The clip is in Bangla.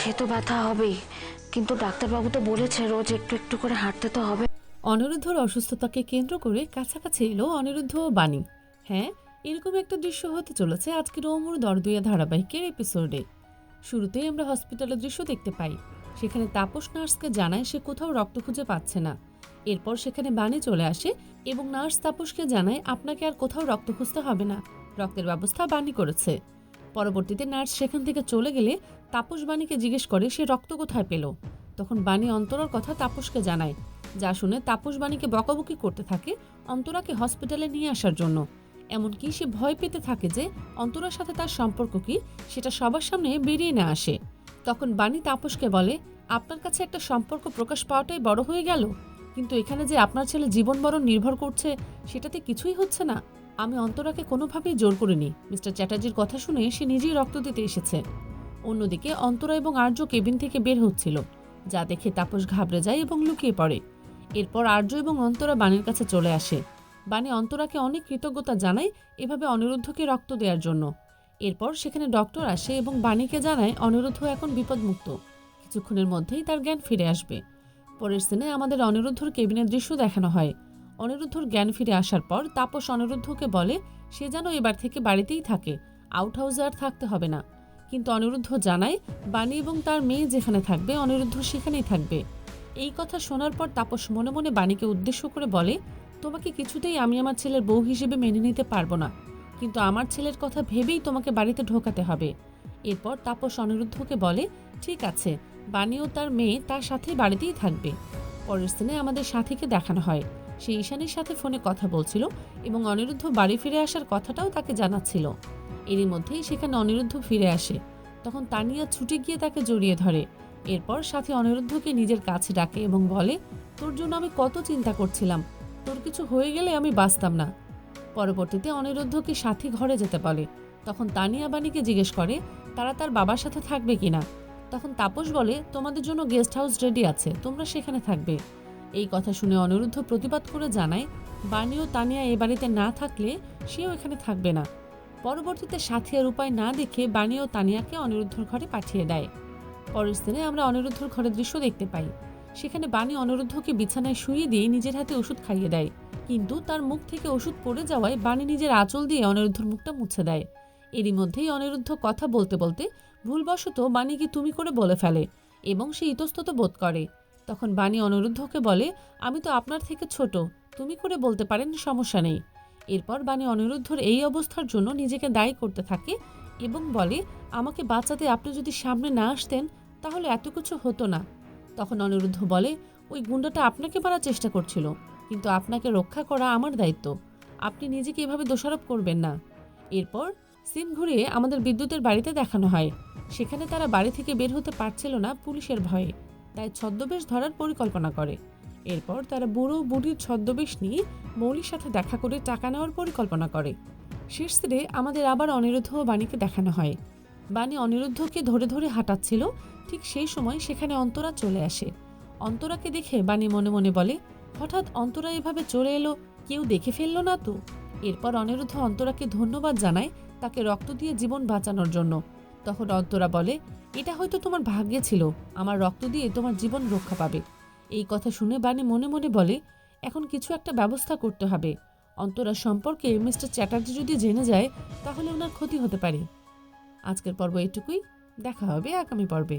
সে তো ব্যথা হবেই, কিন্তু ডাক্তারবাবু তো বলেছে রোজ একটু একটু করে হাঁটতে তো হবে। অনিরুদ্ধর অসুস্থতাকে কেন্দ্র করে কাছাকাছি এলো অনিরুদ্ধ ও বাণী। হ্যাঁ, এরকম একটা দৃশ্য হতে চলেছে আজকের ওমর দরদুইয়া ধারাবাহিকের এপিসোডে। শুরুতেই আমরা হসপিটালের দৃশ্য দেখতে পাই। সেখানে তাপস নার্সকে জানায় সে কোথাও রক্ত খুঁজে পাচ্ছে না। এরপর সেখানে বাণী চলে আসে এবং নার্স তাপসকে জানায় আপনাকে আর কোথাও রক্ত খুঁজতে হবে না, রক্তের ব্যবস্থা বাণী করেছে। পরবর্তীতে নার্স সেখান থেকে চলে গেলে তাপস বাণীকে জিজ্ঞেস করে সে রক্ত কোথায় পেল। তখন বাণী অন্তরার কথা তাপসকে জানায়, যা শুনে তাপস বাণীকে বকাবকি করতে থাকে অন্তরাকে হসপিটালে নিয়ে আসার জন্য। এমনকি সে ভয় পেতে থাকে যে অন্তরার সাথে তার সম্পর্ক কি সেটা সবার সামনে বেরিয়ে না আসে। তখন বাণী তাপসকে বলে, আপনার কাছে একটা সম্পর্ক প্রকাশ পাওয়াটাই বড় হয়ে গেল, কিন্তু এখানে যে আপনার ছেলে জীবন বরণ নির্ভর করছে সেটাতে কিছুই হচ্ছে না। আমি অন্তরাকে কোনোভাবেই জোর করিনি। মিস্টার চ্যাটার্জির কথা শুনে সে নিজেই রক্ত দিতে এসেছে। অন্যদিকে অন্তরা এবং আর্য কেবিন থেকে বের হচ্ছিল, যা দেখে তাপস ঘাবড়ে যায় এবং লুকিয়ে পড়ে। এরপর আর্য এবং অন্তরা বাণীর কাছে চলে আসে। বাণী অন্তরাকে অনেক কৃতজ্ঞতা জানায় এভাবে অনিরুদ্ধকে রক্ত দেওয়ার জন্য। এরপর সেখানে ডক্টর আসে এবং বাণীকে জানায় অনিরুদ্ধ এখন বিপদমুক্ত, কিছুক্ষণের মধ্যেই তার জ্ঞান ফিরে আসবে। পরের সিনে আমাদের অনিরুদ্ধর কেবিনের দৃশ্য দেখানো হয়। অনিরুদ্ধর জ্ঞান ফিরে আসার পর তাপস অনিরুদ্ধকে বলে সে যেন এবার থেকে বাড়িতেই থাকে, আউট হাউসে আর থাকতে হবে না। কিন্তু অনিরুদ্ধ জানায় বাণী এবং তার মেয়ে যেখানে থাকবে অনিরুদ্ধ সেখানেই থাকবে। এই কথা শোনার পর তাপস মনে মনে বাণীকে উদ্দেশ্য করে বলে, তোমাকে কিছুতেই আমি আমার ছেলের বউ হিসেবে মেনে নিতে পারবো না, কিন্তু আমার ছেলের কথা ভেবেই তোমাকে বাড়িতে ঢোকাতে হবে। এরপর তাপস অনিরুদ্ধকে বলে, ঠিক আছে, বাণী ও তার মেয়ে তার সাথেই বাড়িতেই থাকবে। পরের সিনে আমাদের সাথীকে দেখানো হয়। সে ঈশানীর সাথে ফোনে কথা বলছিল এবং অনিরুদ্ধ বাড়ি ফিরে আসার কথাটাও তাকে জানাচ্ছিল। এরই মধ্যেই সেখানে অনিরুদ্ধ ফিরে আসে। তখন তানিয়া ছুটে গিয়ে তাকে জড়িয়ে ধরে। এরপর সাথী অনিরুদ্ধকে নিজের কাছে ডাকে এবং বলে, তোর জন্য আমি কত চিন্তা করছিলাম, তোর কিছু হয়ে গেলে আমি বাঁচতাম না। পরবর্তীতে অনিরুদ্ধকে সাথী ঘরে যেতে বলে। তখন তানিয়া বাণীকে জিজ্ঞেস করে তারা তার বাবার সাথে থাকবে কিনা। তখন তাপস বলে, তোমাদের জন্য গেস্ট হাউস রেডি আছে, তোমরা সেখানে থাকবে। এই কথা শুনে অনিরুদ্ধ প্রতিবাদ করে জানায় বাণী ও তানিয়া এ বাড়িতে না থাকলে সেও এখানে থাকবে না। পরবর্তীতে সাথী আর উপায় না দেখে বাণী ও তানিয়াকে অনিরুদ্ধর ঘরে পাঠিয়ে দেয়। পরের দিনে আমরা অনিরুদ্ধর ঘরের দৃশ্য দেখতে পাই। সেখানে বাণী অনিরুদ্ধকে বিছানায় শুইয়ে দিয়ে নিজের হাতে ওষুধ খাইয়ে দেয়, কিন্তু তার মুখ থেকে ওষুধ পড়ে যাওয়ায় বাণী নিজের আঁচল দিয়ে অনিরুদ্ধর মুখটা মুছে দেয়। এরই মধ্যেই অনিরুদ্ধ কথা বলতে বলতে ভুলবশত বাণীকে তুমি করে বলে ফেলে এবং সে ইতস্তত বোধ করে। তখন বাণী অনিরুদ্ধকে বলে, আমি তো আপনার থেকে ছোট, তুমি করে বলতে পারেন, সমস্যা নেই। এরপর বাণী অনিরুদ্ধর এই অবস্থার জন্য নিজেকে দায়ী করতে থাকে এবং বলে, আমাকে বাঁচাতে আপনি যদি সামনে না আসতেন তাহলে এত কিছু হতো না। তখন অনিরুদ্ধ বলে, ওই গুন্ডাটা আপনাকে মারার চেষ্টা করছিল, কিন্তু আপনাকে রক্ষা করা আমার দায়িত্ব, আপনি নিজেকে এভাবে দোষারোপ করবেন না। এরপর সিন ঘুরিয়ে আমাদের বিদ্যুতের বাড়িতে দেখানো হয়। সেখানে তারা বাড়ি থেকে বের হতে পারছিল না পুলিশের ভয়ে, তাই ছদ্মবেশ ধরার পরিকল্পনা করে। এরপর তারা বুড়ো বুড়ির ছদ্মবেশ নিয়ে মৌলির সাথে দেখা করে টাকা নেওয়ার পরিকল্পনা করে। শেষ দিনে আমাদের আবার অনিরুদ্ধ ও বাণীকে দেখানো হয়। বাণী অনিরুদ্ধকে ধরে ধরে হাঁটাচ্ছিল, ঠিক সেই সময় সেখানে অন্তরা চলে আসে। অন্তরাকে দেখে বাণী মনে মনে বলে, হঠাৎ অন্তরা এভাবে চলে এলো, কেউ দেখে ফেললো না তো। এরপর অনিরুদ্ধ অন্তরাকে ধন্যবাদ জানায় তাকে রক্ত দিয়ে জীবন বাঁচানোর জন্য। তখন অন্তরা বলে, এটা হয়তো তোমার ভাগ্যে ছিল, আমার রক্ত দিয়ে তোমার জীবন রক্ষা পাবে। এই কথা শুনে বাণী মনে মনে বলে, এখন কিছু একটা ব্যবস্থা করতে হবে। অন্তরা সম্পর্কে মিস্টার চ্যাটার্জি যদি জেনে যায় তাহলে ওনার ক্ষতি হতে পারে। আজকের পর্ব এটুকুই, দেখা হবে আগামী পর্বে।